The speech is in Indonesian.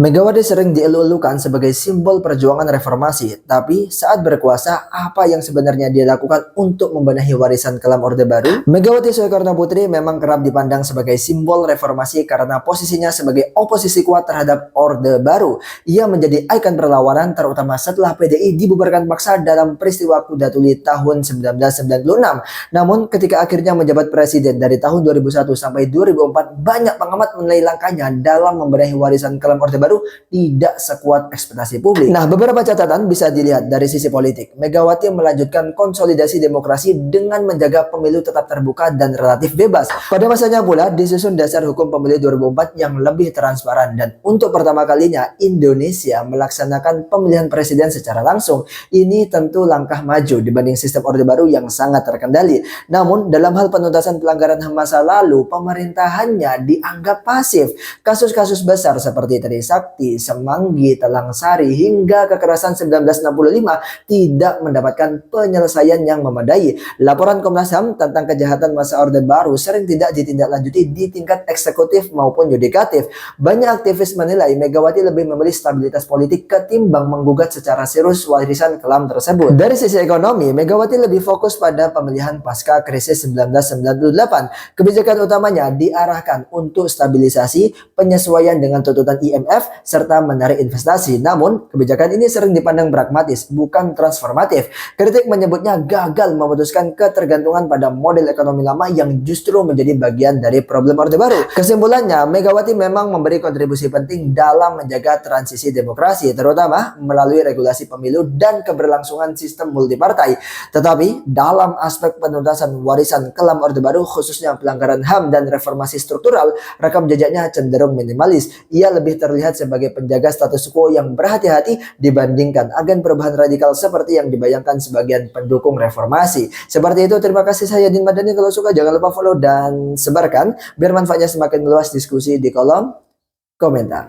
Megawati sering dielu-elukan sebagai simbol perjuangan reformasi, tapi saat berkuasa, apa yang sebenarnya dia lakukan untuk membenahi warisan kelam Orde Baru? Megawati Soekarno Putri memang kerap dipandang sebagai simbol reformasi karena posisinya sebagai oposisi kuat terhadap Orde Baru. Ia menjadi ikon perlawanan terutama setelah PDI dibubarkan paksa dalam peristiwa Kuda Tuli tahun 1996. Namun ketika akhirnya menjabat presiden dari tahun 2001 sampai 2004, banyak pengamat menilai langkahnya dalam membenahi warisan kelam Orde Baru tidak sekuat ekspektasi publik. Nah, beberapa catatan bisa dilihat dari sisi politik. Megawati melanjutkan konsolidasi demokrasi dengan menjaga pemilu tetap terbuka dan relatif bebas. Pada masanya pula disusun dasar hukum pemilu 2004 yang lebih transparan dan untuk pertama kalinya Indonesia melaksanakan pemilihan presiden secara langsung. Ini tentu langkah maju dibanding sistem Orde Baru yang sangat terkendali. Namun dalam hal penuntasan pelanggaran HAM masa lalu, pemerintahannya dianggap pasif. Kasus-kasus besar seperti Trisakti, Semanggi, Telang Sari, hingga kekerasan 1965 tidak mendapatkan penyelesaian yang memadai. Laporan Komnas HAM tentang kejahatan masa Orde Baru sering tidak ditindaklanjuti di tingkat eksekutif maupun yudikatif. Banyak aktivis menilai Megawati lebih memilih stabilitas politik ketimbang menggugat secara serius warisan kelam tersebut. Dari sisi ekonomi, Megawati lebih fokus pada pemilihan pasca krisis 1998. Kebijakan utamanya diarahkan untuk stabilisasi, penyesuaian dengan tuntutan IMF, serta menarik investasi. Namun, kebijakan ini sering dipandang pragmatis, bukan transformatif. Kritik menyebutnya gagal memutuskan ketergantungan pada model ekonomi lama yang justru menjadi bagian dari problem Orde Baru. Kesimpulannya, Megawati memang memberi kontribusi penting dalam menjaga transisi demokrasi, terutama melalui regulasi pemilu dan keberlangsungan sistem multipartai. Tetapi, dalam aspek penuntasan warisan kelam Orde Baru, khususnya pelanggaran HAM dan reformasi struktural, rekam jejaknya cenderung minimalis. Ia lebih terlihat sebagai penjaga status quo yang berhati-hati dibandingkan agen perubahan radikal seperti yang dibayangkan sebagian pendukung reformasi. Seperti itu, terima kasih, saya Din Madani. Kalau suka jangan lupa follow dan sebarkan biar manfaatnya semakin meluas. Diskusi di kolom komentar.